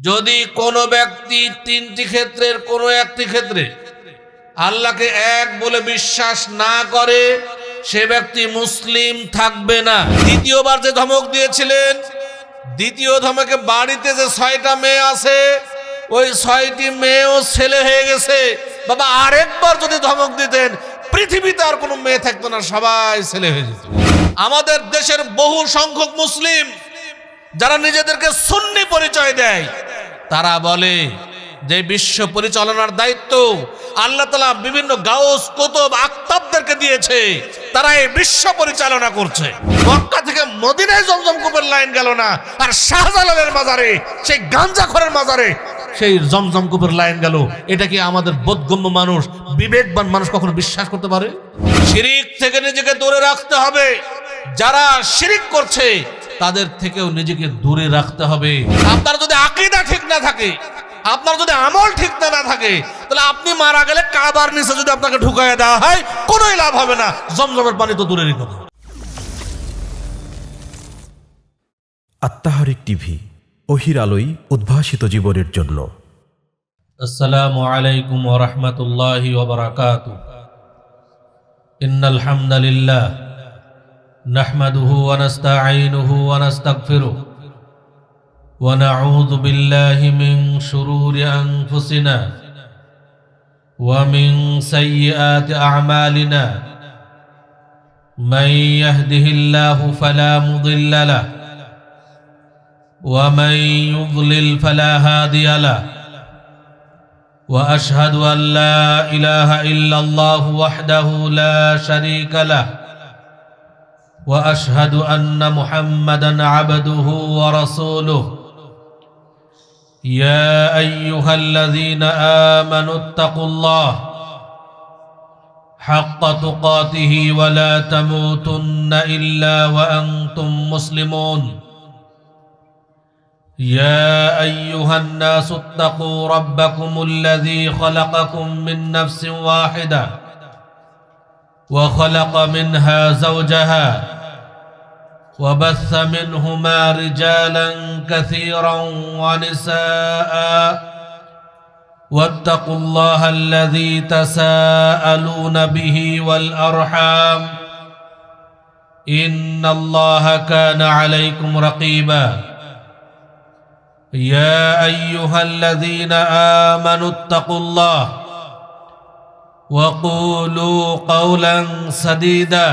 যদি কোনো ব্যক্তি তিনটি ক্ষেত্রের কোনো একটি ক্ষেত্রে আল্লাহকে এক বলে বিশ্বাস না করে, সে ব্যক্তি মুসলিম থাকবে না। দ্বিতীয়বার যে ধমক দিয়েছিলেন, দ্বিতীয় ধমকে বাড়িতে যে 6টা মেয়ে আছে, ওই 6টি মেয়েও ছেলে হয়ে গেছে। বাবা, আরেকবার যদি ধমক দিতেন, পৃথিবীতে আর কোনো মেয়ে থাকতো না, সবাই ছেলে হয়ে যেত। আমাদের দেশের বহু সংখ্যক মুসলিম যারা নিজেদেরকে সুন্নি পরিচয় দেয়, তারা বলে যে বিশ্ব পরিচালনার দায়িত্ব আল্লাহ তাআলা বিভিন্ন গাউস, কুতুব, আকতাবদেরকে দিয়েছে, তারা এই বিশ্ব পরিচালনা করছে। মক্কা থেকে মদিনায় জমজম কূপের লাইন গেল না, আর শাহজালালের মাজারে, সেই গাঞ্জাখোরের মাজারে সেই জমজম কূপের লাইন গেল। এটা কি আমাদের বোধগম্য মানুষ, বিবেকবান মানুষ কখনো বিশ্বাস করতে পারে? শিরিক থেকে নিজেকে দূরে রাখতে হবে। যারা শিরিক করছে তাদের থেকেও নিজেকে দূরে রাখতে হবে। আপনার যদি আকীদা ঠিক না থাকে, আপনার যদি আমল ঠিক না থাকে, তাহলে আপনি মারা গেলে কাবার নিচে যদি আপনাকে ঢুকাইয়া দেওয়া হয়, কোনোই লাভ হবে না। জমজমের পানি তো দূরেরই কথা। আত্মাহারিক টিভি, ওহির আলোয় উদ্ভাসিত জীবনের জন্য। আসসালামু আলাইকুম ওয়া রাহমাতুল্লাহি ওয়া বারাকাতুহু। ইন্নাল হামদালিল্লাহ নাহমাদুহু ওয়া নাস্তাঈনুহু ওয়া নাস্তাগফিরুহু ওয়া নাউযু বিল্লাহি মিন শুরুরি আনফুসিনা ওয়া মিন সাইয়্যাতি আ'মালিনা। মান ইয়াহদিহিল্লাহু ফালা মুদিল্লা লাহু ওয়া মান ইউদ্লিল ফালা হাদিয়া লাহু। وأشهد أن لا إله إلا الله وحده لا شريك له وأشهد أن محمدا عبده ورسوله. يا أيها الذين آمنوا اتقوا الله حق تقاته ولا تموتن إلا وأنتم مسلمون. يا أيها الناس اتقوا ربكم الذي خلقكم من نفس واحدة وخلق منها زوجها وبث منهما رجالا كثيرا ونساء واتقوا الله الذي تساءلون به والأرحام إن الله كان عليكم رقيبا. يا أيها الذين آمنوا اتقوا الله وقولوا قولا سديدا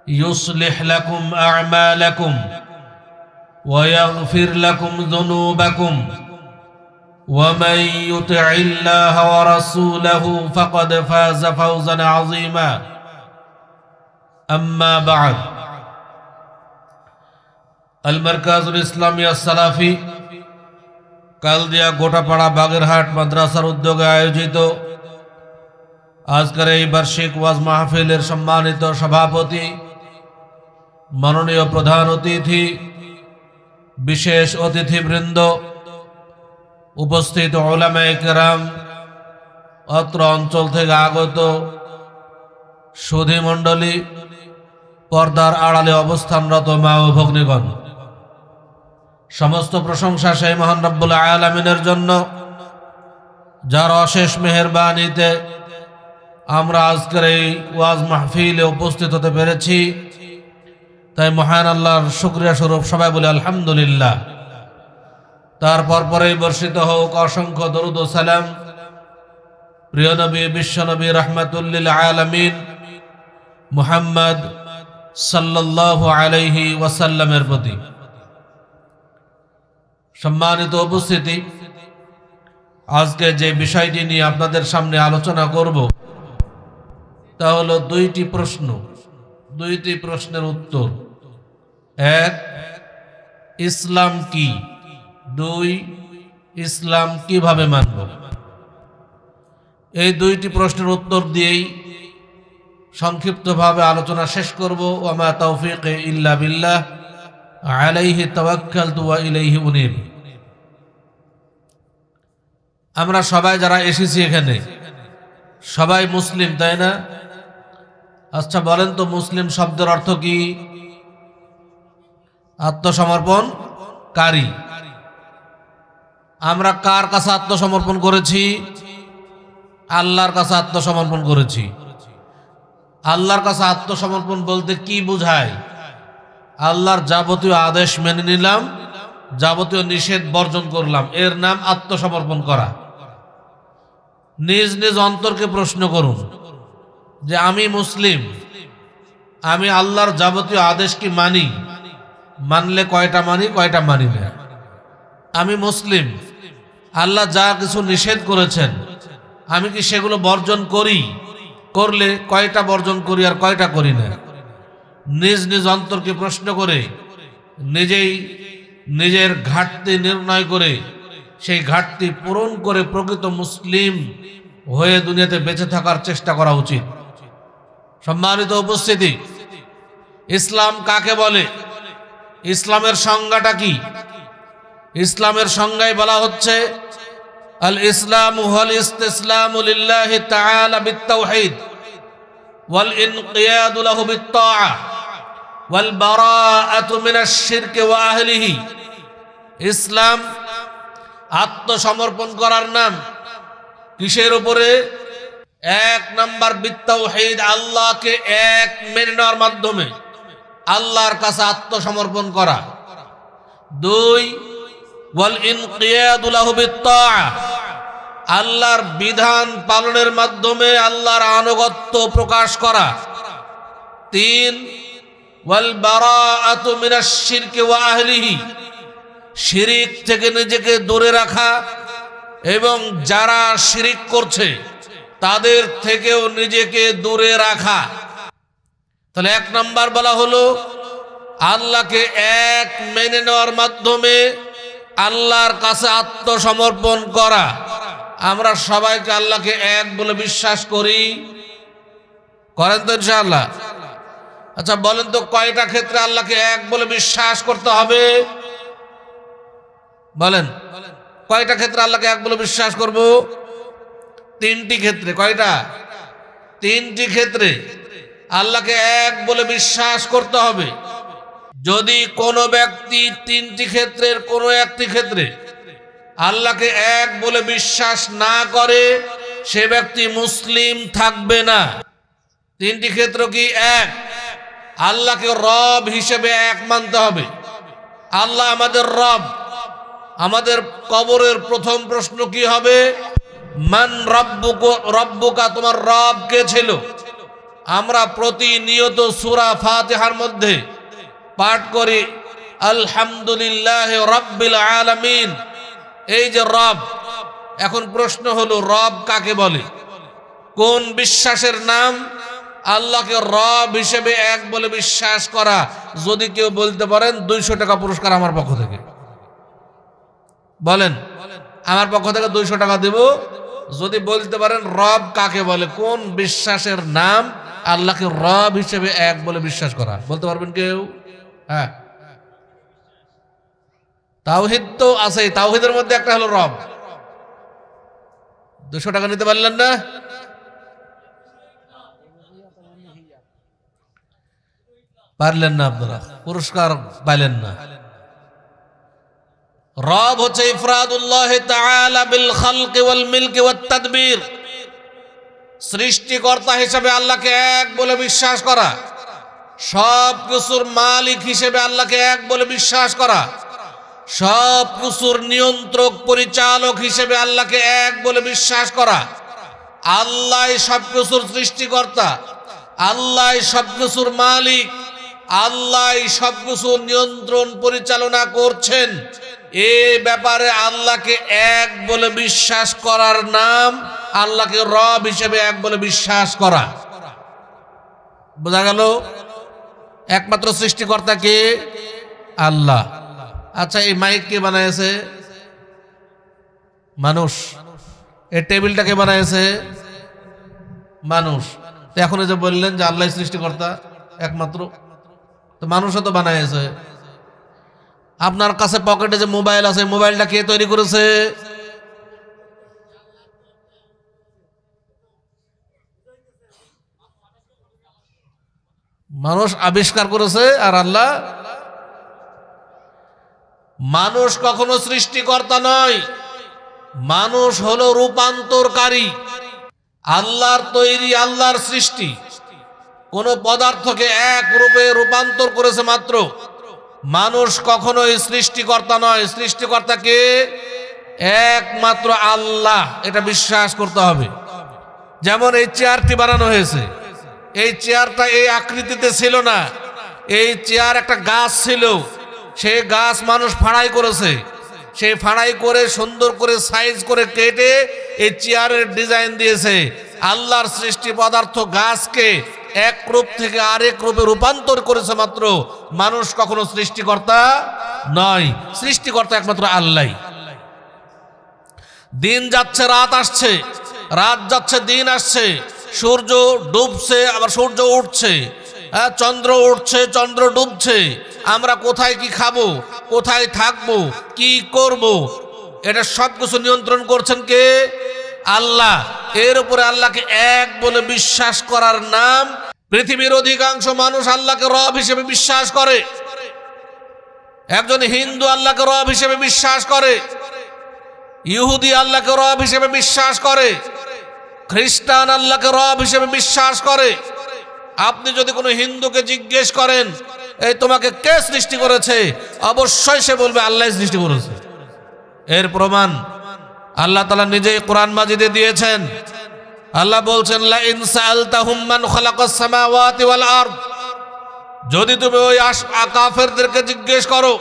يصلح لكم أعمالكم ويغفر لكم ذنوبكم ومن يطع الله ورسوله فقد فاز فوزا عظيما. أما بعد، আল মারকাজুল ইসলামিয়া সালাফি কালদিয়া গোটাপাড়া বাগেরহাট মাদ্রাসার উদ্যোগে আয়োজিত আজকের এই বার্ষিক ওয়াজ মাহফিলের সম্মানিত সভাপতি, মাননীয় প্রধান অতিথি, বিশেষ অতিথিবৃন্দ, উপস্থিত উলামায়ে কেরাম, অত্র অঞ্চল থেকে আগত সুধী মণ্ডলী, পর্দার আড়ালে অবস্থানরত মা ও ভগ্নীগণ, সমস্ত প্রশংসা সেই মহান রব্বুল আলামিনের জন্য, যার অশেষ মেহেরবানিতে আমরা আজকের এই ওয়াজ মাহফিলে উপস্থিত হতে পেরেছি। তাই মহান আল্লাহর শুকরিয়া স্বরূপ সবাই বলে আলহামদুলিল্লাহ। তারপর পরেই বর্ষিত হোক অসংখ্য দরুদ ও সালাম প্রিয় নবী, বিশ্ব নবী, রাহমাতুল লিল আলামিন মুহাম্মদ সাল্লাল্লাহু আলাইহি ওয়াসাল্লামের প্রতি। সম্মানিত উপস্থিতি, আজকে যে বিষয়টি নিয়ে আপনাদের সামনে আলোচনা করব তা হলো দুইটি প্রশ্নের উত্তর। এক, ইসলাম কি? দুই, ইসলাম কিভাবে মানব? এই দুইটি প্রশ্নের উত্তর দিয়েই সংক্ষিপ্তভাবে আলোচনা শেষ করব। ওয়া মা তাওফীক ইল্লা বিল্লাহ আলাইহি তাওয়াক্কালতু ওয়া ইলাইহি উনীব। আমরা সবাই যারা এসেছি এখানে সবাই মুসলিম, তাই না? আচ্ছা বলেন তো, মুসলিম শব্দের অর্থ কি? আত্মসমর্পণকারী। আমরা কার কাছে আত্মসমর্পণ করেছি? আল্লাহর কাছে আত্মসমর্পণ করেছি। আল্লাহর কাছে আত্মসমর্পণ বলতে কি বোঝায়? আল্লাহর যাবতীয় আদেশ মেনে নিলাম, যাবতীয় নিষেধ বর্জন করলাম, এর নাম আত্মসমর্পণ করা। নিজ নিজ অন্তরকে প্রশ্ন করুন যে আমি মুসলিম, আমি আল্লাহর যাবতীয় আদেশ কি মানি? মানলে কয়টা মানি, কয়টা মানি না? আমি মুসলিম, আল্লাহ যা কিছু নিষেধ করেছেন আমি কি সেগুলো বর্জন করি? করলে কয়টা বর্জন করি আর কয়টা করি না? নিজ নিজ অন্তরকে প্রশ্ন করে নিজেই নিজের ঘাটতি নির্ণয় করে সেই ঘাটতি পূরণ করে প্রকৃত মুসলিম হয়ে দুনিয়াতে বেঁচে থাকার চেষ্টা করা উচিত। সম্মানিত উপস্থিতি, ইসলাম কাকে বলে? ইসলামের সংজ্ঞাটা কি? ইসলামের সংজ্ঞায় বলা হচ্ছে আল ইসলাম হুয়াল ইসতিসলামু লিল্লাহি তাআলা বিত-তাওহীদ ওয়াল ইনকিয়াদু লাহু বিত-তাআ ওয়াল বারাআতু মিনাশ শিরকি ওয়া আহলিহি। ইসলাম আত্মসমর্পণ করার নাম। কিসের উপরে? এক নাম্বার বিত-তাওহীদ, আল্লাহকে এক মেনে নেওয়ার মাধ্যমে আল্লাহর কাছে আত্মসমর্পণ করা। দুই, ওয়াল ইনকিয়াদু লাহু বিত-তাআ, আল্লাহর বিধান পালনের মাধ্যমে আল্লাহর আনুগত্য প্রকাশ করা। তিন, ওয়াল বারাআতু মিনাশ শিরকি ওয়া আহলিহি, শিরিক থেকে নিজেকে দূরে রাখা এবং যারা শিরিক করছে তাদের থেকেও নিজেকে দূরে রাখা। তাহলে এক নাম্বার বলা হলো আল্লাহকে এক মেনে নেওয়ার মাধ্যমে আল্লাহর কাছে আত্মসমর্পণ করা। আমরা সবাইকে আল্লাহকে এক বলে বিশ্বাস করি? করেন তো ইনশাআল্লাহ? আচ্ছা বলেন তো কয়টা ক্ষেত্রে আল্লাহকে এক বলে বিশ্বাস করতে হবে? বলেন কয়টা ক্ষেত্রে আল্লাহকে এক বলে বিশ্বাস করব? তিনটি ক্ষেত্রে। কয়টা? তিনটি ক্ষেত্রে আল্লাহকে এক বলে বিশ্বাস করতে হবে। যদি কোনো ব্যক্তি তিনটি ক্ষেত্রের কোনো একটি ক্ষেত্রে আল্লাহকে এক বলে বিশ্বাস না করে সে ব্যক্তি মুসলিম থাকবে না। তিনটি ক্ষেত্র কি? এক, আল্লাহকে রব হিসেবে এক মানতে হবে। আল্লাহ আমাদের রব। আমাদের কবরের প্রথম প্রশ্ন কি হবে? মান রব্বুকা, তোমার রব কে ছিল? আমরা প্রতিনিয়ত সূরা ফাতিহার মধ্যে পাঠ করি আলহামদুলিল্লাহ রাব্বিল আলামিন। এই যে রব, এখন প্রশ্ন হলো রব কাকে বলে? কোন বিশ্বাসের নাম? আল্লাহকে রব হিসেবে এক বলে বিশ্বাস করা। যদি কেউ বলতে পারেন 200 টাকা পুরস্কার আমার পক্ষ থেকে। বলেন, আমার পক্ষ থেকে 200 টাকা দেব যদি বলতে পারেন রব কাকে বলে, কোন বিশ্বাসের নাম আল্লাহকে রব হিসেবে এক বলে বিশ্বাস করা। বলতে পারবেন কেউ? হ্যাঁ, তাওহীদ তো আছে, তাওহীদের মধ্যে একটা হলো রব। 200 টাকা নিতে পারলেন না? পারলেন না, আপনারা পুরস্কার পাইলেন না। রব হচ্ছে ইফরাদুল্লাহ তাআলা বিল খালকি ওয়াল মিলকি ওয়াত তাদবীর, সৃষ্টিকর্তা হিসেবে আল্লাহকে এক বলে বিশ্বাস করা, সব কিছুর মালিক হিসেবে আল্লাহকে এক বলে বিশ্বাস করা, সব কিছুর নিয়ন্ত্রক পরিচালক হিসেবে আল্লাহকে এক বলে বিশ্বাস করা। আল্লাহ সব কিছুর সৃষ্টিকর্তা, আল্লাহ সব কিছুর মালিক, আল্লাহ সব কিছু নিয়ন্ত্রণ পরিচালনা করছেন। এ ব্যাপারে আল্লাহকে এক বলে বিশ্বাস করার নাম আল্লাহকে রব হিসেবে এক বলে বিশ্বাস করা। বোঝা গেল? একমাত্র সৃষ্টিকর্তা কে? আল্লাহ। আচ্ছা, এই মাইক কে বানাইছে? মানুষ। এই টেবিলটা কে বানাইছে? মানুষ। এখন এই যে বললেন যে আল্লাহ সৃষ্টিকর্তা একমাত্র, তো মানুষও তো বানাইছে। আপনার কাছে পকেটে যে মোবাইল আছে, মোবাইলটা কে তৈরি করেছে? মানুষ আবিষ্কার করেছে। আর আল্লাহ? মানুষ কখনো সৃষ্টিকর্তা নয়। মানুষ হলো রূপান্তরকারী, আল্লাহর তৈরি, আল্লাহর সৃষ্টি। কোন পদার্থকে এক রূপে রূপান্তর করেছে মাত্র। মানুষ কখনোই সৃষ্টিকর্তা নয়, সৃষ্টিকর্তাকে একমাত্র আল্লাহ, এটা বিশ্বাস করতে হবে। যেমন এই চেয়ারটি বানানো হয়েছে, এই চেয়ারটা এই আকৃতিতে ছিল না, এই চেয়ার একটা গাছ ছিল, সেই গাছ মানুষ ফাড়াই করেছে, সেই ফাড়াই করে সুন্দর করে সাইজ করে কেটে এই চেয়ারের ডিজাইন দিয়েছে। আল্লাহর সৃষ্টি পদার্থ গাছকে এক রূপ থেকে আরেক রূপে রূপান্তর করেছে মাত্র। মানুষ কখনো সৃষ্টিকর্তা নয়, সৃষ্টিকর্তা একমাত্র আল্লাহ। দিন যাচ্ছে রাত আসছে, রাত যাচ্ছে দিন আসছে, সূর্য ডুবছে আবার সূর্য উঠছে, চন্দ্র উঠছে চন্দ্র ডুবছে। আমরা কোথায় কি খাবো, কোথায় থাকবো, কি করব, এটা সবকিছু নিয়ন্ত্রণ করছেন কে? আল্লাহ। এর উপরে আল্লাহকে এক বলে বিশ্বাস করার নাম। পৃথিবীর অধিকাংশ মানুষ আল্লাহকে রব হিসেবে বিশ্বাস করে। একজন হিন্দু আল্লাহকে রব হিসেবে বিশ্বাস করে, ইহুদি আল্লাহকে রব হিসেবে বিশ্বাস করে, খ্রিস্টান আল্লাহকে রব হিসেবে বিশ্বাস করে। আপনি যদি কোনো হিন্দুকে জিজ্ঞেস করেন এই তোমাকে কে সৃষ্টি করেছে, অবশ্যই সে বলবে আল্লাহ সৃষ্টি করেছে। এর প্রমাণ আল্লাহ তাআলা নিজেই কোরআন মাজিদে দিয়েছেন। আল্লাহ বলছেন লা ইন সাআলতাহুম মান খালাকাস সামাওয়াতি ওয়াল আরদ, যদি তুমি ওই কাফেরদেরকে জিজ্ঞেস করো,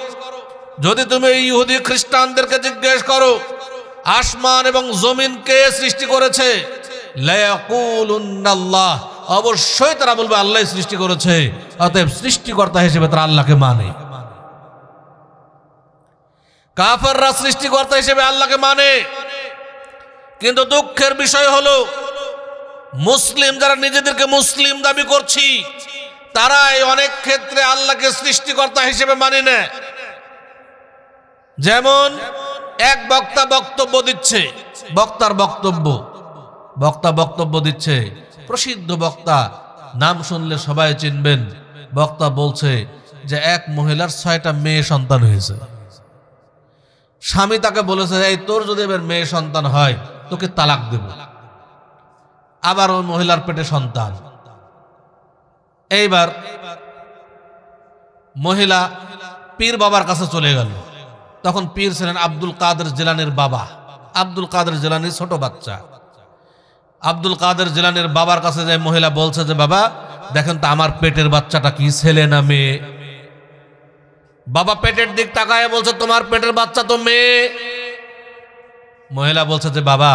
যদি তুমি ইহুদি খ্রিস্টানদেরকে জিজ্ঞেস করো আসমান এবং জমিন কে সৃষ্টি করেছে, লা ইয়াকুলুন্নাল্লাহ, অবশ্যই তারা বলবে আল্লাহ সৃষ্টি করেছে। অতএব সৃষ্টিকর্তা হিসেবে তারা আল্লাহকে মানে। কাফেররা সৃষ্টিকর্তা হিসেবে আল্লাহকে মানে, কিন্তু দুঃখের বিষয় হলো মুসলিম যারা নিজেদেরকে মুসলিম দাবি করছি, তারাই অনেক ক্ষেত্রে আল্লাহকে সৃষ্টিকর্তা হিসেবে মানে না। যেমন এক বক্তা বক্তব্য দিচ্ছে, বক্তা বক্তব্য দিচ্ছে, প্রসিদ্ধ বক্তা, নাম শুনলে সবাই চিনবেন। বক্তা বলছে যে এক মহিলার 6টা মেয়ে সন্তান হয়েছে। স্বামী তাকে বলেছে এই তোর যদি এবার মেয়ে সন্তান হয় তোকে তালাক দেব। আবার ওই মহিলার পেটে সন্তান। এইবার মহিলা পীর বাবার কাছে চলে গেল। তখন পীর ছিলেন আব্দুল কাদের জিলানীর বাবা। আব্দুল কাদের জিলানীর ছোট বাচ্চা। আব্দুল কাদের জিলানীর বাবার কাছে যায় মহিলা, বলছে যে বাবা দেখেন তো আমার পেটের বাচ্চাটা কি ছেলে না মেয়ে। বাবা পেটের দিক তাকায় বলছে তোমার পেটের বাচ্চা তো মেয়ে। মহিলা বলছে যে বাবা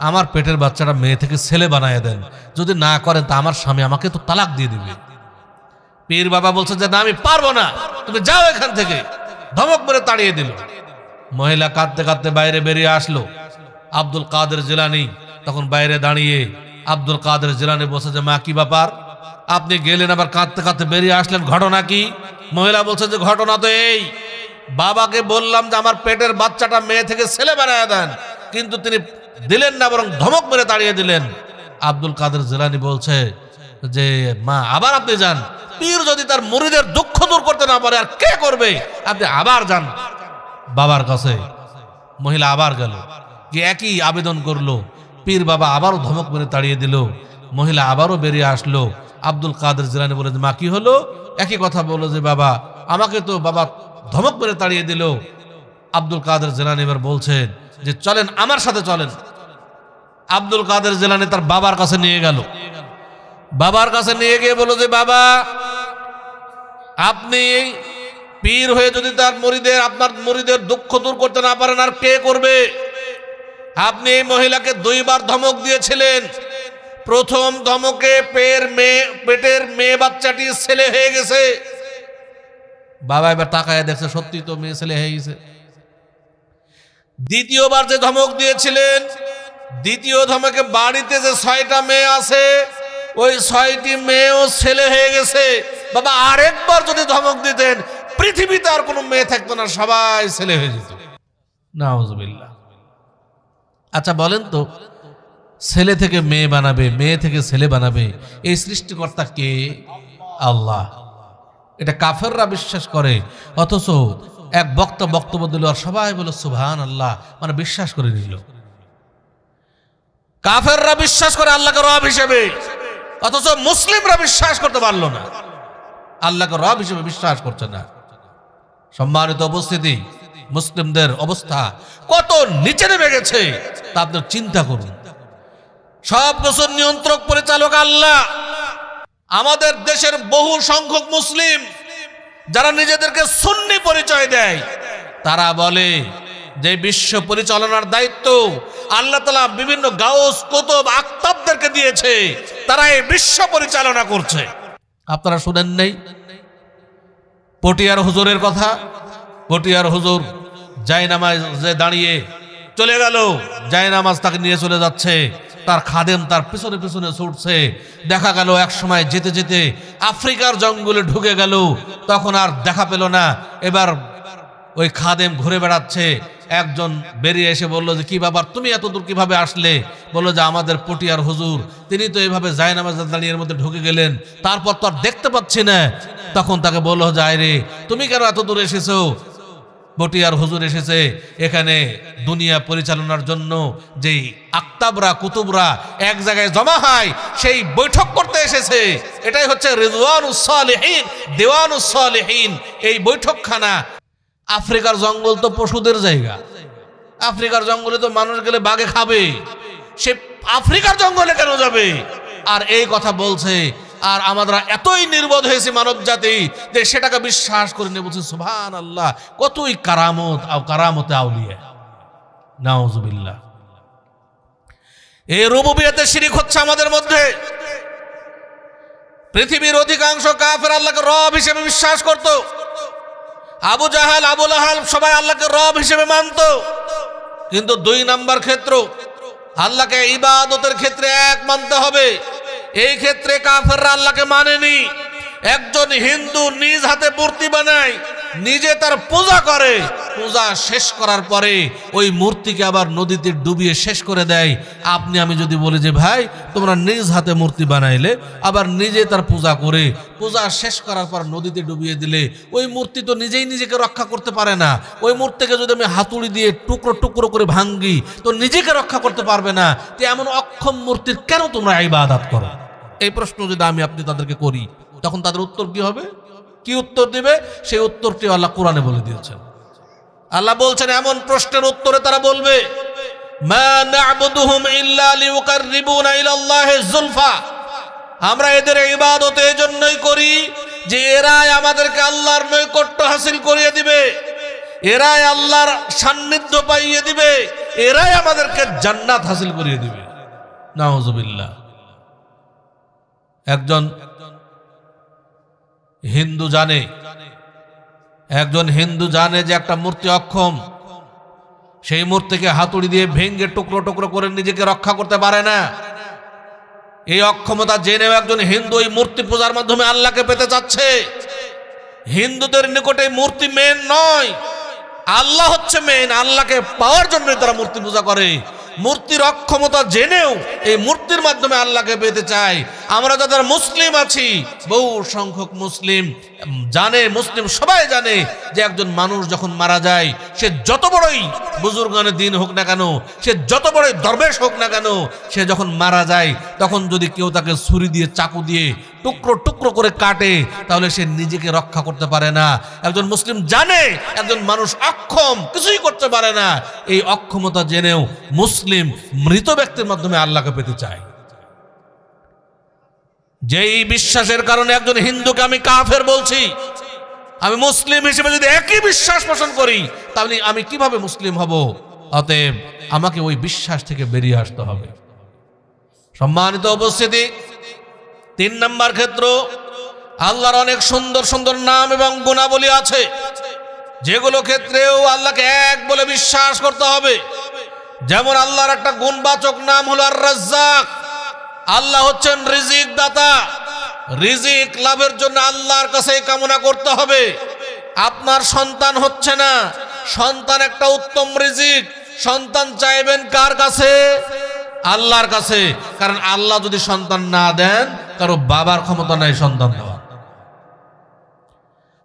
আমার পেটের বাচ্চাটা মেয়ে থেকে ছেলে বানায় দেন, যদি না করেন তা আমার স্বামী আমাকে তো তালাক দিয়ে দিবে। পীর বাবা বলছে যে না আমি পারবো না, তুমি যাও এখান থেকে, ধমক মেরে তাড়িয়ে দিল। মহিলা কাঁদতে কাঁদতে বাইরে বেরিয়ে আসলো। আব্দুল কাদের জিলানী তখন বাইরে দাঁড়িয়ে, আব্দুল কাদের জিলানী বলছে যে মা কি ব্যাপার, আপনি গেলেন আবার কাঁদতে কাঁদতে বেরিয়ে আসলেন, ঘটনা কি? মহিলা বলছে যে ঘটনা তো এই, বাবাকে বললাম যে আমার পেটের বাচ্চাটা মেয়ে থেকে ছেলে বানায় দেন, কিন্তু তিনি দিলেন না, বরং ধমক মেরে তাড়িয়ে দিলেন। আব্দুল কাদের জিলানী বলছে যে মা আবার আপনি যান, পীর যদি তার মুরিদের দুঃখ দূর করতে না পারে আর কে করবে, আপনি আবার যান বাবার কাছে। মহিলা আবার গেল, যে একই আবেদন করলো। পীর বাবা আবারও ধমক মেরে তাড়িয়ে দিল। মহিলা আবারও বেরিয়ে আসলো। আব্দুল কাদের জিলানী বলে মা কি হলো? একই কথা বললো যে বাবা আমাকে তো বাবা ধমক মেরে তাড়িয়ে দিল। আব্দুল কাদের জিলানী এবার বলছেন যে চলেন আমার সাথে চলেন। আব্দুল কাদের জিলানী তার বাবার কাছে নিয়ে গেল। বাবার কাছে নিয়ে গিয়ে বলল যে বাবা আপনি পীর হয়ে যদি তার মুরিদের, আপনার মুরিদের দুঃখ দূর করতে না পারেন আর কে করবে? আপনি এই মহিলাকে 2বার ধমক দিয়েছিলেন। প্রথম ধমকে পেটের মেয়ে বাচ্চাটি ছেলে হয়ে গেছে। বাবা এবার তাকায় দেখছে সত্যি তো মেয়ে ছেলে হয়ে গেছে। দ্বিতীয়বার যে ধমক দিয়েছিলেন, দ্বিতীয় ধমকে বাড়িতে যে 6টা মেয়ে আছে ওই 6টি মেয়েও ছেলে হয়ে গেছে। বাবা আরেকবার যদি ধমক দিতেন পৃথিবীতে আর কোনো মেয়ে থাকতো না, সবাই ছেলে হয়ে যেত। নাউজুবিল্লাহ। আচ্ছা বলেন তো, ছেলে থেকে মেয়ে বানাবে, মেয়ে থেকে ছেলে বানাবে, এই সৃষ্টিকর্তা কে? আল্লাহ। এটা কাফেররা বিশ্বাস করে, অথচ এক বক্তা বক্তব্য দিল আর সবাই বলে সুবহানাল্লাহ, মানে বিশ্বাস করে নিল। কাফেররা বিশ্বাস করে আল্লাহকে রব হিসেবে, অথচ মুসলিমরা বিশ্বাস করতে পারলো না, আল্লাহকে রব হিসেবে বিশ্বাস করছে না। সম্মানিত উপস্থিতি, মুসলিমদের অবস্থা কত নিচে নেমে গেছে তা আপনি চিন্তা করুন। সব কিছুর নিয়ন্ত্রক পরিচালক আল্লাহ। আমাদের দেশের বহু সংখ্যক মুসলিম যারা নিজেদেরকে সুন্নি পরিচয় দেয়, তারা বলে যে বিশ্ব পরিচালনার দায়িত্ব আল্লাহ তাআলা বিভিন্ন গাউস কুতুব আকতাবদেরকে দিয়েছে, তারা এই বিশ্ব পরিচালনা করছে। আপনারা শুনেন নাই পটিয়ার হুজুরের কথা? পটিয়ার হুজুর জায়নামাজে দাঁড়িয়ে চলে গেল, জায়নামাজ তাকে নিয়ে চলে যাচ্ছে, তার খাদেম তার পিছনে পিছনে ছুটছে। দেখা গেল এক সময় যেতে যেতে আফ্রিকার জঙ্গলে ঢুকে গেল, তখন আর দেখা পেল না। এবার ওই খাদেম ঘুরে বেড়াচ্ছে, একজন বেরিয়ে এসে বলল যে কি ব্যাপার, তুমি এত দূর কিভাবে আসলে? বললো যে আমাদের পটিয়ার হুজুর, তিনি তো এইভাবে জায়নামাজে দাঁড়িয়ে এর মধ্যে ঢুকে গেলেন, তারপর তো আর দেখতে পাচ্ছি না। তখন তাকে বললো, যায় রে তুমি কেন এত দূর এসেছো? পটিয়ার হুজুর এসেছে এখানে দুনিয়া পরিচালনার জন্য। যেই আকতাবরা কুতুবরা এক জায়গায় জমা হয়, সেই বৈঠক করতে এসেছে। এটাই হচ্ছে রিদওয়ানুস সালিহিন, দেওয়ানুস সালিহিন, এই বৈঠকখানা। আফ্রিকার জঙ্গল তো পশুদের জায়গা, আফ্রিকার জঙ্গলে তো মানুষ গেলে বাঘে খাবে, সে আফ্রিকার জঙ্গলে কেন যাবে? আর এই কথা বলছে। আর আমরা এতই নির্বোধ হয়েছি মানব জাতি যে সেটাকে বিশ্বাস করে নিয়ে বলছি সুবহানাল্লাহ, কতই কারামত কারামতে আউলিয়া, নাউজুবিল্লাহ। এই রুবুবিয়তে শিরিক হচ্ছে আমাদের মধ্যে। পৃথিবীর অধিকাংশ কাফের আল্লাহকে রব হিসেবে বিশ্বাস করত। আবু জাহাল, আবু লাহাব সবাই আল্লাহকে রব হিসেবে মানত। কিন্তু 2 নাম্বার ক্ষেত্র, আল্লাহকে ইবাদতের ক্ষেত্রে এক মানতে হবে, এই ক্ষেত্রে কাফেররা আল্লাহকে মানেনি। একজন হিন্দু নিজ হাতে মূর্তি বানায়, নিজে তার পূজা করে, পূজা শেষ করার পরে ওই মূর্তিকে আবার নদীতে ডুবিয়ে শেষ করে দেয়। আপনি আমি যদি বলি যে ভাই তোমরা নিজ হাতে মূর্তি বানাইলে, আবার নিজে তার পূজা করে পূজা শেষ করার পর নদীতে ডুবিয়ে দিলে, ওই মূর্তি তো নিজেই নিজেকে রক্ষা করতে পারে না। ওই মূর্তিকে যদি আমি হাতুড়ি দিয়ে টুকরো টুকরো করে ভাঙ্গি তো নিজেকে রক্ষা করতে পারবে না। তো এমন অক্ষম মূর্তির কেন তোমরা ইবাদত করো? এই প্রশ্ন যদি আমি আপনি তাদেরকে করি, তখন তাদের উত্তর কি হবে? কি উত্তর দিবে? সেই উত্তরটি আল্লাহ কোরআনে বলে দিয়েছেন। আল্লাহ বলছেন এমন প্রশ্নের উত্তরে তারা বলবে, মা না'বুদুহুম ইল্লা লিয়ুকাররিবুনা ইলাল্লাহি যুলফা, আমরা এদের ইবাদত এজন্যই করি যে এরাই আমাদেরকে আল্লাহর নৈকট্য হাসিল করিয়ে দিবে, এরাই আল্লাহর সান্নিধ্য পাইয়ে দিবে, এরাই আমাদেরকে জান্নাত হাসিল করিয়ে দিবে। নাউজুবিল্লাহ। একজন হিন্দু জানে যে একটা মূর্তি অক্ষম, সেই মূর্তিকে হাতুড়ি দিয়ে ভেঙ্গে টুকরো টুকরো করে নিজেকে রক্ষা করতে পারে না। এই অক্ষমতা জেনেও একজন হিন্দু ওই মূর্তি পূজার মাধ্যমে আল্লাহকে পেতে চাচ্ছে। হিন্দুদের নিকটে মূর্তি মেন নয়, আল্লাহ হচ্ছে মেন। আল্লাহকে পাওয়ার জন্য তারা মূর্তি পূজা করে। মূর্তির অক্ষমতা জেনেও এই মূর্তির মাধ্যমে আল্লাহকে পেতে চায়। আমরা যাদের মুসলিম আছি, বহু সংখ্যক মুসলিম সবাই জানে যে একজন মানুষ যখন মারা যায়, সে যত বড়ই বুজুর্গানে দিন হোক না কেন, সে যত বড়ই দরবেশ হোক না কেন, সে যখন মারা যায় তখন যদি কেউ তাকে ছুরি দিয়ে চাকু দিয়ে টুকরো টুকরো করে কাটে, তাহলে সে নিজেকে রক্ষা করতে পারে না। একজন মুসলিম জানে একজন মানুষ অক্ষম, কিছুই করতে পারে না। এই অক্ষমতা জেনেও মুসলিম মৃত ব্যক্তির মাধ্যমে আল্লাহকে পেতে চায়। যেই বিশ্বাসের কারণে একজন হিন্দুকে আমি কাফের বলছি, আমি মুসলিম হিসেবে যদি একই বিশ্বাস পোষণ করি, তাহলে আমি কিভাবে মুসলিম হব? অতএব আমাকে ওই বিশ্বাস থেকে বেরিয়ে আসতে হবে। সম্মানিত উপস্থিতি, 3 নম্বর ক্ষেত্র, আল্লাহর অনেক সুন্দর সুন্দর নাম এবং গুণাবলী আছে, যেগুলো ক্ষেত্রেও আল্লাহকে এক বলে বিশ্বাস করতে হবে। যেমন আল্লাহর একটা গুণবাচক নাম হলো আর রাজ্জাক। আল্লাহ হচ্ছেন রিজিক দাতা। রিজিক লাভের জন্য আল্লাহর কাছে কামনা করতে হবে। আপনার সন্তান হচ্ছে না, সন্তান একটা উত্তম রিজিক। সন্তান চাইবেন কার কাছে? আল্লাহর কাছে। কারণ আল্লাহ যদি সন্তান না দেন, কারো বাবার ক্ষমতা নাই সন্তান দেওয়ার।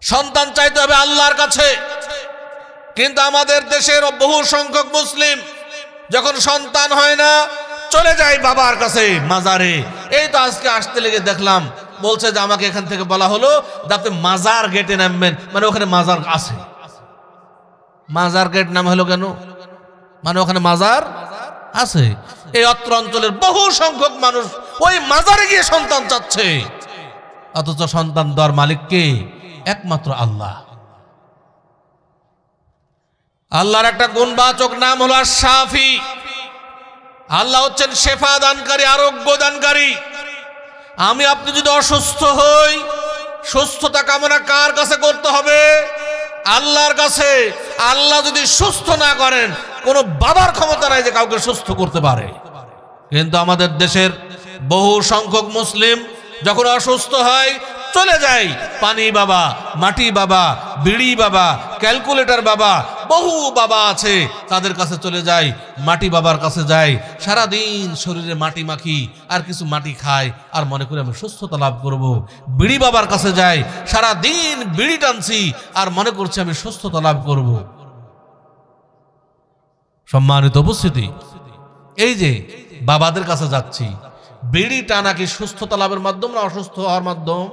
সন্তান চাইতে হবে আল্লাহর কাছে। কিন্তু আমাদের দেশের বহু সংখ্যক মুসলিম যখন সন্তান হয় না, চলে যাই বাবার কাছে মাজারে। এই তো আজকে আসতে লেগে দেখলাম, বলছে যে আমাকে এখান থেকে বলা হলো যাতে মাজার গেটে নামবেন, মানে ওখানে মাজার আছে। মাজার গেট নাম হলো কেন? মানে ওখানে মাজার আছে। এই অত্র অঞ্চলের বহু সংখ্যক মানুষ ওই মাজারে গিয়ে সন্তান চাচ্ছে, অথচ সন্তান দেওয়ার মালিক কে? একমাত্র আল্লাহ। আল্লাহর একটা গুণবাচক নাম হলো শাফি। আল্লাহ হচ্ছেন শেফা দানকারী, আরোগ্য দানকারী। আমি আপনি যদি অসুস্থ হই, সুস্থতা কামনা কার কাছে করতে হবে? আল্লাহর কাছে। আল্লাহ যদি সুস্থ না করেন, কোনো বাবার ক্ষমতা নাই যে কাউকে সুস্থ করতে পারে। কিন্তু আমাদের দেশের বহু সংখ্যক মুসলিম যখন অসুস্থ হয় চলে যায় পানি বাবা, মাটি বাবা, বিড়ি বাবা, ক্যালকুলেটর বাবা, বহু বাবা আছে, তাদের কাছে চলে যায়, মাটি বাবার কাছে যায়, সারাদিন শরীরে মাটি মাখি আর কিছু মাটি খায় আর মনে করি আমি সুস্থতা লাভ করব। বিড়ি বাবার কাছে যায়, সারাদিন বিড়ি টানছি আর মনে করছি আমি সুস্থতা লাভ করব। সম্মানিত উপস্থিতি, এই যে বাবাদের কাছে যাচ্ছি, বিড়ি টানা কি সুস্থতা লাভের মাধ্যম না অসুস্থ হওয়ার মাধ্যম?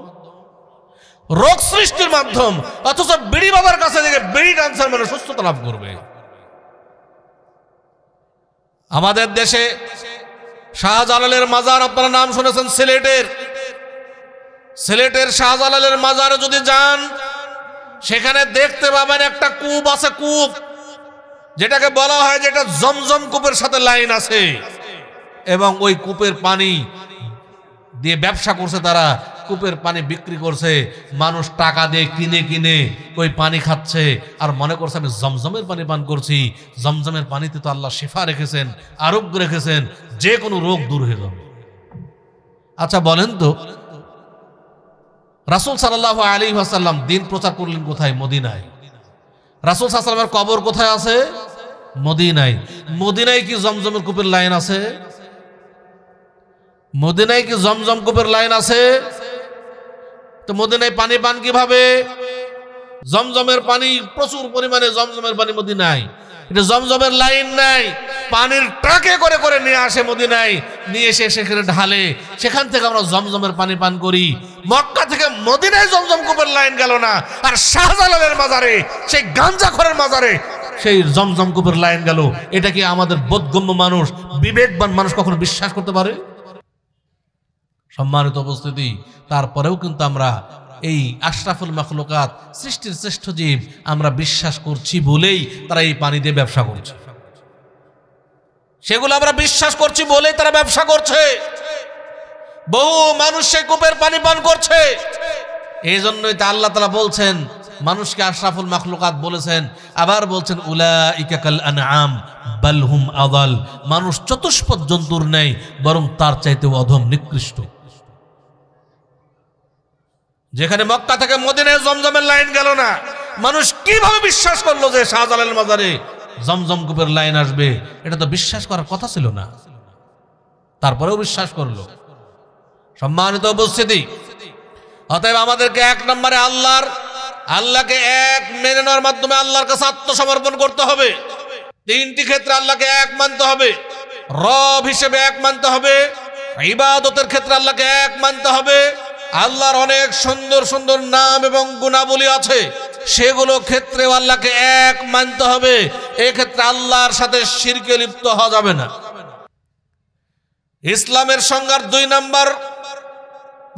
রোগ সৃষ্টির মাধ্যম। অথচ বিড়ি বাবার কাছে থেকে বিড়ি টানসার মানে সুস্থতা লাভ করবে। আমাদের দেশে শাহজালালের মাজার আপনারা নাম শুনেছেন, সিলেটের শাহজালালের মাজারে যদি যান, সেখানে দেখতে পাবেন একটা কূপ আছে, কূপ যেটাকে বলা হয় যেটা জমজম কূপের সাথে লাইন আছে, এবং ওই কূপের পানি দিয়ে ব্যবসা করছে তারা, কূপের পানি বিক্রি করছে, মানুষ টাকা দিয়ে কিনে কিনে ওই পানি খাচ্ছে আর মনে করছে আমি জমজমের পানি পান করছি। জমজমের পানিতে তো আল্লাহ শিফা রেখেছেন, আরোগ্য রেখেছেন, যে কোনো রোগ দূর হয়ে যাবে। আচ্ছা বলেন তো, রাসূল সাল্লাল্লাহু আলাইহি ওয়াসাল্লাম দিন প্রচার করলেন কোথায়? মদিনায়। রাসূল সাল্লাল্লাহু আলাইহি ওয়াসাল্লামের কবর কোথায় আছে? মদিনায়। মদিনায় কি জমজমের কূপের লাইন আছে? মদিনায় কি জমজম কূপের লাইন আছে? তো মদিনায় পানি পান কিভাবে? জমজমের পানি প্রচুর পরিমাণে, জমজমের পানি মদিনায়। এটা জমজমের লাইন নাই, পানির ট্রাকে করে করে নিয়ে আসে মদিনায়, নিয়ে এসে সেখানে ঢালে, সেখান থেকে আমরা জমজমের পানি পান করি। মক্কা থেকে মদিনায় জমজম কূপের লাইন গেল না, আর শাহজালালের মাজারে, সেই গাঞ্জাখোরের মাজারে সেই জমজম কূপের লাইন গেল। এটা কি আমাদের বোধগম্য মানুষ, বিবেকবান মানুষ কখনো বিশ্বাস করতে পারে? সম্মানিত উপস্থিতি, তারপরেও কিন্তু আমরা এই আশরাফুল মাখলুকাত, সৃষ্টির শ্রেষ্ঠ জীব, আমরা বিশ্বাস করছি বলেই তারা এই পানি দিয়ে ব্যবসা করছে। সেগুলো আমরা বিশ্বাস করছি বলেই তারা ব্যবসা করছে। বহু মানুষ সেই কূপের পানি পান করছে। এই জন্যই তা আল্লাহ তাআলা বলছেন, মানুষকে আশরাফুল মাখলুকাত বলেছেন, আবার বলছেন উলাইকা কাল আনআম বাল হুম আযাল, মানুষ চতুষ্পদ জন্তুর নেই, বরং তার চাইতেও অধম, নিকৃষ্ট। যেখানে মক্কা থেকে মদিনায় জমজমের লাইন গেল না, মানুষ কিভাবে বিশ্বাস করলো যে শাহজালালের মাজারে জমজম কূপের লাইন আসবে? এটা তো বিশ্বাস করার কথা ছিল না, তারপরেও বিশ্বাস করলো। সম্মানিত উপস্থিতি, অতএব আমাদেরকে এক নম্বরে আল্লাহকে এক মেনে নেওয়ার মাধ্যমে আল্লাহর কাছে আত্মসমর্পণ করতে হবে। তিনটি ক্ষেত্রে আল্লাহকে এক মানতে হবে, রব হিসেবে এক মানতে হবে, ইবাদতের ক্ষেত্রে আল্লাহকে এক মানতে হবে। আল্লাহর অনেক সুন্দর সুন্দর নাম এবং গুণাবলী আছে, সেগুলো ক্ষেত্রেও আল্লাহকে এক মানতে হবে। এক্ষেত্রে আল্লাহর সাথে শিরকে লিপ্ত হওয়া যাবে না। ইসলামের সংজ্ঞার 2 নম্বর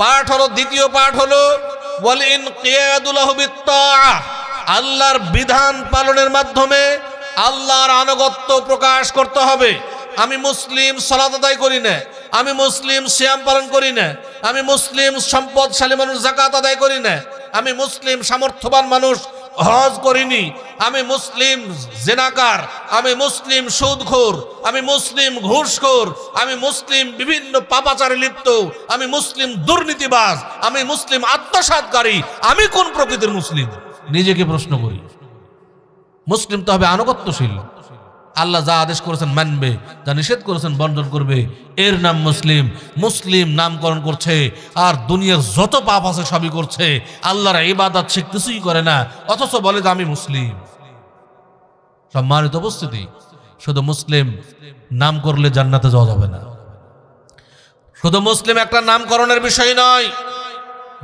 পাঠ হলো, দ্বিতীয় পাঠ হলো ওয়াল ইনকিয়াদু লাহু বিত্তাআহ, আল্লাহর বিধান পালনের মাধ্যমে আল্লাহর আনুগত্য প্রকাশ করতে হবে। আমি মুসলিম সালাত আদায় করি না, আমি মুসলিম সিয়াম পালন করি না, আমি মুসলিম সম্পদশালী মানুষ যাকাত আদায় করি না, আমি মুসলিম সামর্থ্যবান মানুষ হজ করিনি, আমি মুসলিম জিনাকার, আমি মুসলিম সুদখোর, আমি মুসলিম ঘুষখোর, আমি মুসলিম বিভিন্ন পাপাচারে লিপ্ত, আমি মুসলিম দুর্নীতিবাজ, আমি মুসলিম আত্মসাৎকারী। আমি কোন প্রকৃতির মুসলিম? নিজেকে প্রশ্ন করি। মুসলিম তো হবে আনুগত্যশীল, আল্লাহ যা আদেশ করেছেন মানবে, যা নিষেধ করেছেন বর্জন করবে, এর নাম মুসলিম। মুসলিম নামকরণ করছে আর দুনিয়ার যত পাপ আছে সবই করছে, আল্লাহর ইবাদত সে কিছুই করে না, অথচ বলে যে আমি মুসলিম। সম্মানিত উপস্থিতি, শুধু মুসলিম নাম করলে জান্নাতে যাওয়া যাবে না। শুধু মুসলিম একটা নামকরণের বিষয় নয়,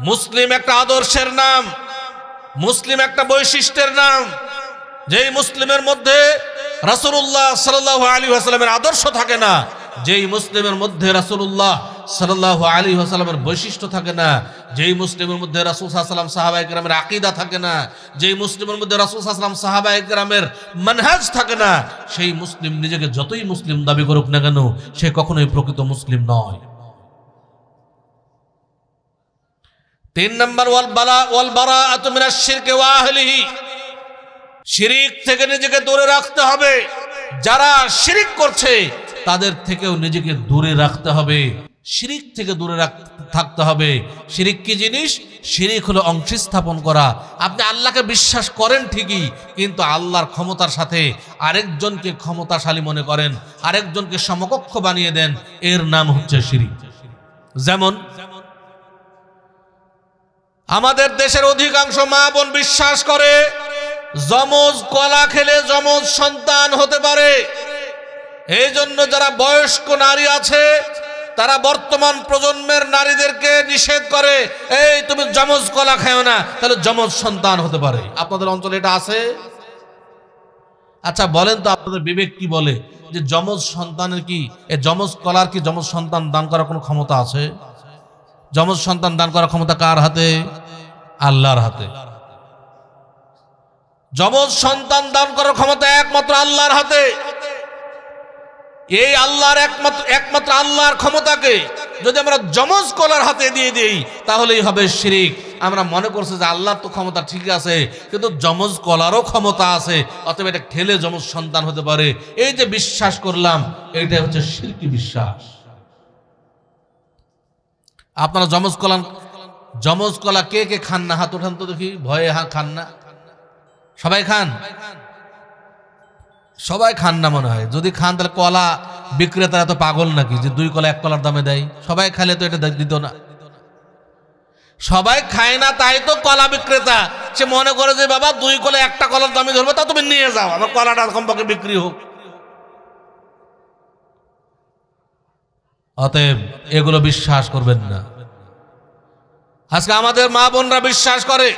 মুসলিম একটা আদর্শের নাম, মুসলিম একটা বৈশিষ্ট্যের নাম। যেই মুসলিমের মধ্যে রাসূলুল্লাহ সাল্লাল্লাহু আলাইহি ওয়াসাল্লামের আদর্শ থাকে না, যেই মুসলিমের মধ্যে রাসূলুল্লাহ সাল্লাল্লাহু আলাইহি ওয়াসাল্লামের বৈশিষ্ট্য থাকে না, যেই মুসলিমের মধ্যে রাসূল সাল্লাল্লাহু আলাইহি ওয়াসাল্লাম সাহাবায়ে কেরামের আকীদা থাকে না, যেই মুসলিমের মধ্যে রাসূল সাল্লাল্লাহু আলাইহি ওয়াসাল্লাম সাহাবায়ে কেরামের মানহাজ থাকে না, সেই মুসলিম নিজেকে যতই মুসলিম দাবি করুক না কেন, সে কখনোই প্রকৃত মুসলিম নয়। 3 নম্বর ওয়াল বারাআতু মিনাশ শিরকি ওয়া আহলিহি, শিরিক থেকে নিজেকে দূরে রাখতে হবে। যারা শিরিক করছে তাদের থেকেও নিজেকে দূরে রাখতে হবে, শিরিক থেকে দূরে থাকতে হবে। শিরিক কি জিনিস? শিরিক হলো অংশ স্থাপন করা। আপনি আল্লাহকে বিশ্বাস করেন ঠিকই, কিন্তু আল্লাহর ক্ষমতার সাথে আরেকজনকে ক্ষমতাশালী মনে করেন, আরেকজনকে সমকক্ষ বানিয়ে দেন, এর নাম হচ্ছে শিরিক। যেমন আমাদের দেশের অধিকাংশ মা বোন বিশ্বাস করে যমজ কলা খেলে যমজ সন্তান হতে পারে। এই জন্য যারা বয়স্ক নারী আছে তারা বর্তমান প্রজন্মের নারীদেরকে নিষেধ করে, এই তুমি যমজ কলা খাও না, তাহলে যমজ সন্তান হতে পারে। আপনাদের অঞ্চলে এটা আছে? আচ্ছা বলেন তো, আপনাদের বিবেক কি বলে যে যমজ সন্তানের কি, এই যমজ কলার কি যমজ সন্তান দান করার কোনো ক্ষমতা আছে? যমজ সন্তান দান করার ক্ষমতা কার হাতে? আল্লাহর হাতে। যমজ সন্তান দান করার ক্ষমতা একমাত্র আল্লাহর হাতে। এই আল্লাহর একমাত্র আল্লাহর ক্ষমতাকে যদি আমরা যমজ কলার হাতে দিয়ে দিই তাহলেই হবে শিরিক। আমরা মনে করছি যে আল্লাহর তো ক্ষমতা ঠিক আছে, কিন্তু যমজ কলারও ক্ষমতা আছে, অতএব এটা খেলে যমজ সন্তান হতে পারে। এই যে বিশ্বাস করলাম, এইটা হচ্ছে শিরকি বিশ্বাস। আপনারা যমজ কলা কে কে খান না? হাত ওঠান তো দেখি, ভয়ে খান না? সবাই খান? সবাই খান না মনে হয়। যদি খান তাহলে কলা বিক্রেতারা তো পাগল নাকি যে 2 কলা 1 কলার দামে দেয়? সবাই খাইলে তো এটা দিত না। সবাই খায় না তাই তো কলা বিক্রেতা সে মনে করে যে বাবা 2 কলা 1টা কলার দামে ধরবে, তা তুমি নিয়ে যাও, আমার কলাটা কমপক্ষে বিক্রি হোক। অতএব এগুলো বিশ্বাস করবেন না। আজকে আমাদের মা বোনরা বিশ্বাস করে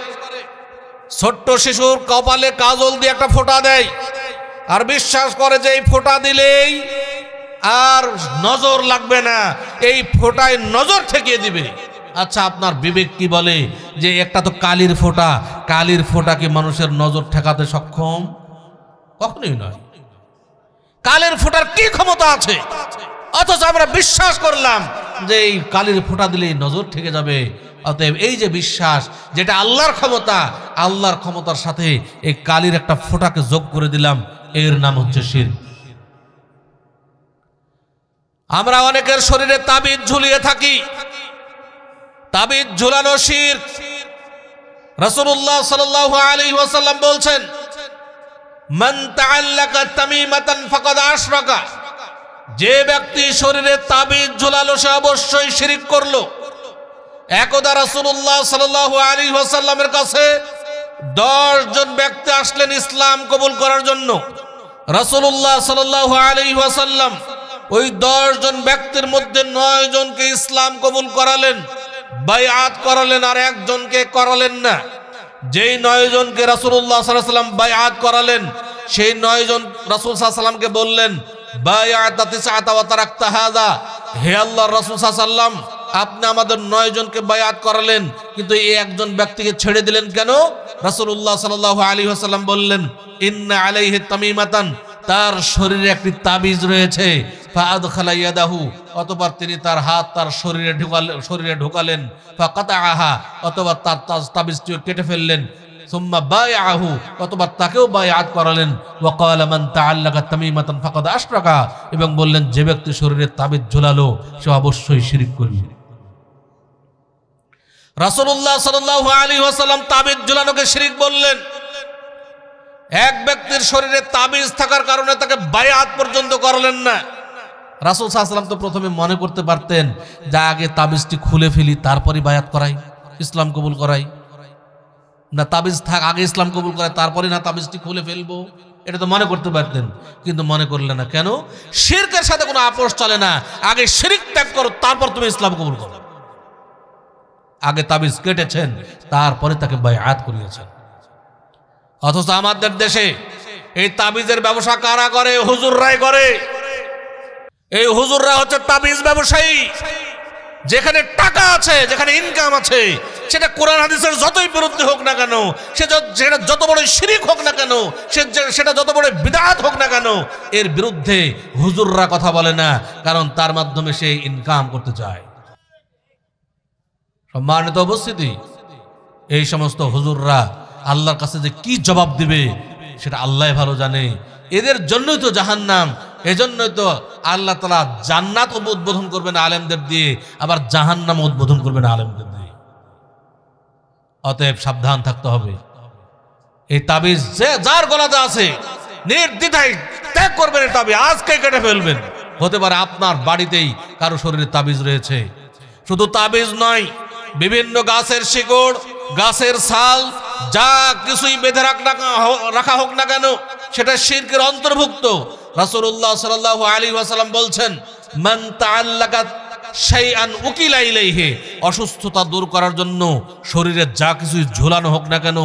ছোট্ট শিশুর কপালে কাজল দিয়ে একটা ফোঁটা দেয়, আর বিশ্বাস করে যে এই ফোঁটা দিলেই আর নজর লাগবে না, এই ফোঁটায় নজর ঠেকিয়ে দিবে। আচ্ছা আপনার বিবেক কি বলে যে একটা তো কালির ফোঁটা, কালির ফোঁটা কি মানুষের নজর ঠেকাতে সক্ষম? কখনোই নয়। কালির ফোঁটার কি ক্ষমতা আছে? অথচ আমরা বিশ্বাস করলাম যে এই কালির ফোঁটা দিলেই নজর ঠেকে যাবে। অতএব এই যে বিশ্বাস, যেটা আল্লাহর ক্ষমতা, আল্লাহর ক্ষমতার সাথে এই কালির একটা ফোঁটাকে যোগ করে দিলাম, এর নাম হচ্ছে শিরক। আমরা অনেকের শরীরে তাবিজ ঝুলিয়ে থাকি, তাবিজ ঝুলানো শিরক। রাসূলুল্লাহ সাল্লাল্লাহু আলাইহি ওয়াসাল্লাম বলছেন, মান তাআল্লাকা তামিমাতান ফাকাদ আশরাকা, যে ব্যক্তি শরীরে তাবিজ ঝুলালো সে অবশ্যই শিরক করলো। একদা রাসূলুল্লাহ সাল্লাল্লাহু আলাইহি ওয়াসাল্লামের কাছে 10 জন ব্যক্তি আসলেন ইসলাম কবুল করার জন্য। রাসূলুল্লাহ সাল্লাল্লাহু আলাইহি ওয়াসাল্লাম ওই 10 জন ব্যক্তির মধ্যে 9 জনকে ইসলাম কবুল করালেন, বাইআত করালেন, আর একজনকে করালেন না। যেই 9 জনকে রাসূলুল্লাহ সাল্লাল্লাহু আলাইহি ওয়াসাল্লাম বাইআত করালেন, সেই 9 জন রাসূল সাল্লাল্লাহু আলাইহি ওয়াসাল্লামকে বললেন, বাইআতা তিসআতা ওয়া তারাকতা হাযা, হে আল্লাহর রাসূল সাল্লাল্লাহু আলাইহি ওয়াসাল্লাম, আপনি আমাদের 9 জনকে বায়াত করালেন, কিন্তু এই একজন ব্যক্তিকে ছেড়ে দিলেন কেন? রাসূলুল্লাহ সাল্লাল্লাহু আলাইহি ওয়াসাল্লাম বললেন, ইন্না আলাইহি তামিমাতান, তার শরীরে একটি তাবিজ রয়েছে। ফাআদখালা ইয়াদাহু, অতঃপর তিনি তার হাত তার শরীরে ঢোকালেন। ফাকাতাআহা, অতঃপর তার তাবিজটি কেটে ফেললেন। সুম্মা বায়াহু, অতঃপর তাকেও বায়াত করালেন। ওয়া ক্বালা মান তাআল্লাকা তামিমাতান ফাকাদ আশরাকা, এবং বললেন যে ব্যক্তি শরীরে তাবিজ ঝোলালো সে অবশ্যই শিরক করবে। রাসূলুল্লাহ সাল্লাল্লাহু আলাইহি ওয়াসাল্লাম তাবিজ ঝুলানোকে শিরক বললেন। এক ব্যক্তির শরীরে তাবিজ থাকার কারণে তাকে বায়াত পর্যন্ত করলেন না। রাসূল সাল্লাল্লাহু আলাইহি ওয়াসাল্লাম তো প্রথমে মনে করতে পারতেন যে আগে তাবিজটি খুলে ফেলি, তারপরে বায়াত করাই, ইসলাম কবুল করাই। না তাবিজ থাক, আগে ইসলাম কবুল করে তারপরে না তাবিজটি খুলে ফেলবো, এটা তো মনে করতে পারতেন, কিন্তু মনে করলে না। কেন? শিরকের সাথে কোনো আপোষ চলে না। আগে শিরক ত্যাগ করো, তারপর তুমি ইসলাম কবুল করো। আগে তাবিজ কেটেছেন, তারপরে তাকে বায়আত করিয়েছেন। অথচ আমাদের দেশে এই তাবিজের ব্যবসা কারা করে? হুজুররাই করে। এই হুজুররা হচ্ছে তাবিজ ব্যবসায়ী। যেখানে টাকা আছে, যেখানে ইনকাম আছে, সেটা কোরআন হাদিসের যতই বিরুদ্ধে হোক না কেন, সেটা যত বড় শিরক হোক না কেন, সেটা যত বড় বিদআত হোক না কেন, এর বিরুদ্ধে হুজুররা কথা বলে না, কারণ তার মাধ্যমে সে ইনকাম করতে চায়। সম্মানিত উপস্থিতি, এই সমস্ত হুজুররা আল্লাহর কাছে যে কি জবাব দিবে সেটা আল্লাহ ভালো জানে। এদের জন্যই তো জাহান্নাম, এজন্যই তো আল্লাহ তাআলা জান্নাত উদ্বোধন করবেন আলেমদের দিয়ে, আবার জাহান্নাম উদ্বোধন করবেন আলেমদের দিয়ে। অতএব সাবধান থাকতে হবে। এই তাবিজ যে যার গলাতে আছে নির্দ্বিধায় ত্যাগ করবেন। এই তাবিজ আজকে কেটে ফেলবেন। হতে পারে আপনার বাড়িতেই কারো শরীরে তাবিজ রয়েছে। শুধু তাবিজ নয়, বিভিন্ন গাছের শিকড়, গাছের ছাল, যা কিছুই বেঁধে রাখা হোক না কেন, সেটা শিরকের অন্তর্ভুক্ত। রাসূলুল্লাহ সাল্লাল্লাহু আলাইহি ওয়াসাল্লাম বলছেন, মান তাআল্লাকা শাইআন উকিলা ইলাইহি, অসুস্থতা দূর করার জন্য শরীরে যা কিছুই ঝোলানো হোক না কেন,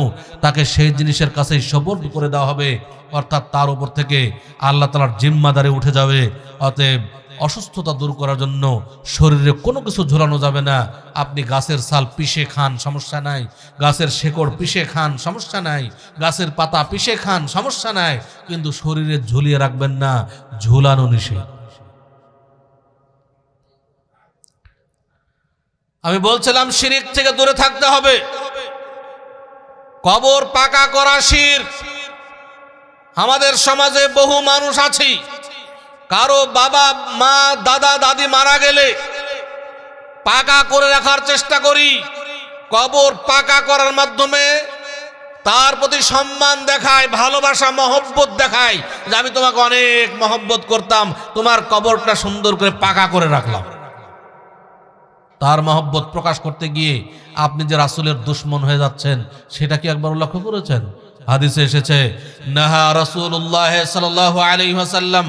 তাকে সেই জিনিসের কাছেই সুপর্দ করে দেওয়া হবে, অর্থাৎ তার উপর থেকে আল্লাহ তাআলার জিম্মাদারি উঠে যাবে। অতএব অসুস্থতা দূর করার জন্য শরীরে কোনো কিছু ঝোলানো যাবে না। আপনি গাছের ছাল পিষে খান, সমস্যা নাই। গাছের শেকড় পিষে খান, সমস্যা নাই। গাছের পাতা পিষে খান, সমস্যা নাই, কিন্তু শরীরে ঝুলিয়ে রাখবেন না, ঝুলানো নিষেধ। আমি বলছিলাম শিরক থেকে দূরে থাকতে হবে। কবর পাকা করা শিরক। আমাদের সমাজে বহু মানুষ আছে, কারো বাবা মা দাদা দাদি মারা গেলে পাকা করে রাখার চেষ্টা করি। কবর পাকা করার মাধ্যমে তার প্রতি সম্মান দেখায়, ভালোবাসা মহব্বত দেখায়, যে আমি তোমাকে অনেক মহব্বত করতাম, তোমার কবরটা সুন্দর করে পাকা করে রাখলাম। তার মহব্বত প্রকাশ করতে গিয়ে আপনি যে রাসূলের দুশমন হয়ে যাচ্ছেন, সেটা কি একবার লক্ষ্য করেছেন? হাদিসে এসেছে, নাহা রাসূলুল্লাহ সাল্লাল্লাহু আলাইহি ওয়াসাল্লাম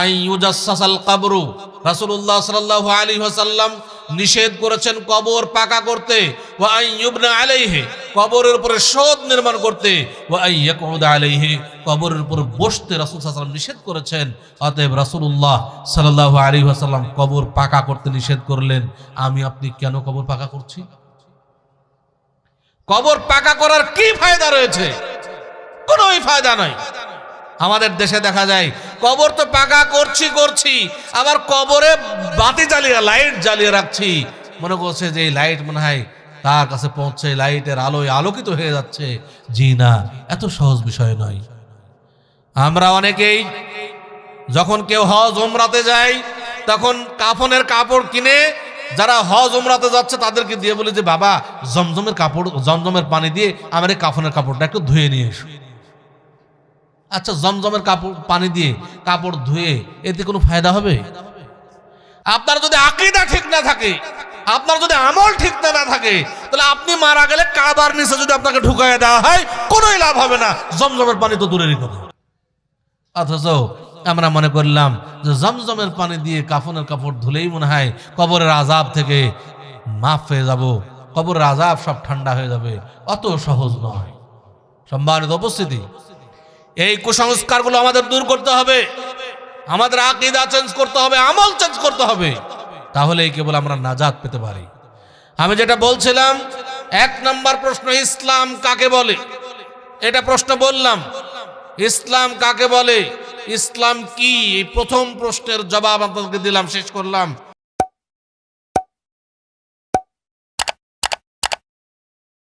আন ইউজাসসাসাল কবরু। রাসূলুল্লাহ সাল্লাল্লাহু আলাইহি ওয়াসাল্লাম নিষেধ করেছেন কবর পাকা করতে, ওয়া আন ইউবনা আলাইহি, কবরের উপরে সৌধ নির্মাণ করতে, ওয়া আন ইয়াকুদা আলাইহি, কবরের উপর বসতে রাসূল সাল্লাল্লাহু আলাইহি ওয়াসাল্লাম নিষেধ করেছেন। অতএব রাসূলুল্লাহ সাল্লাল্লাহু আলাইহি ওয়াসাল্লাম কবর পাকা করতে নিষেধ করলেন। আমি আপনি কেন কবর পাকা করছি? কবর পাকা করার কি ফায়দা রয়েছে? কোনোই ফায়দা নাই। আমাদের দেশে দেখা যায় কবর তো পাকা করছি, আবার কবরে বাতি জ্বালিয়ে, লাইট জ্বালিয়ে রাখছি, মনে করছে যে এই লাইট মনে হয় তার কাছে পৌঁছে, লাইটের আলোয় আলোকিত হয়ে যাচ্ছে। জি না, এত সহজ বিষয় নয়। আমরা অনেকেই যখন কেউ হজ উমরাতে যায়, তখন কাফনের কাপড় কিনে যারা হজ উমরাতে যাচ্ছে তাদেরকে দিয়ে বলে যে বাবা জমজমের কাপড়, জমজমের পানি দিয়ে আমার এই কাফনের কাপড়টা একটু ধুয়ে নিয়ে এসো। আচ্ছা, জমজমের কাপড় পানি দিয়ে কাপড় ধুয়ে এতে কোনো ফায়দা হবে? আপনার যদি আকীদা ঠিক না থাকে, আপনার যদি আমল ঠিক না থাকে, তাহলে আপনি মারা গেলে কাবার নিচে যদি আপনাকে ঢুকাইয়া দেওয়া হয়, কোনোই লাভ হবে না। জমজমের পানি তো দূরেরই কথা। অথচ আমরা মনে করলাম যে জমজমের পানি দিয়ে কাফনের কাপড় ধুলেই মনে হয় কবরের আযাব থেকে মাফ হয়ে যাব, কবরের আযাব সব ঠান্ডা হয়ে যাবে। অত সহজ নয়। সম্মানিত উপস্থিতি, এই কুসংস্কারগুলো আমাদের দূর করতে হবে। আমাদের আকীদা চেঞ্জ করতে হবে, আমল চেঞ্জ করতে হবে, তাহলেই কেবল আমরা নাজাত পেতে পারি। আমি যেটা বলছিলাম, 1 নম্বর প্রশ্ন, ইসলাম কাকে বলে? এটা প্রশ্ন বললাম, ইসলাম কাকে বলে, ইসলাম কি? এই প্রথম প্রশ্নের জবাব আপনাদেরকে দিলাম, শেষ করলাম।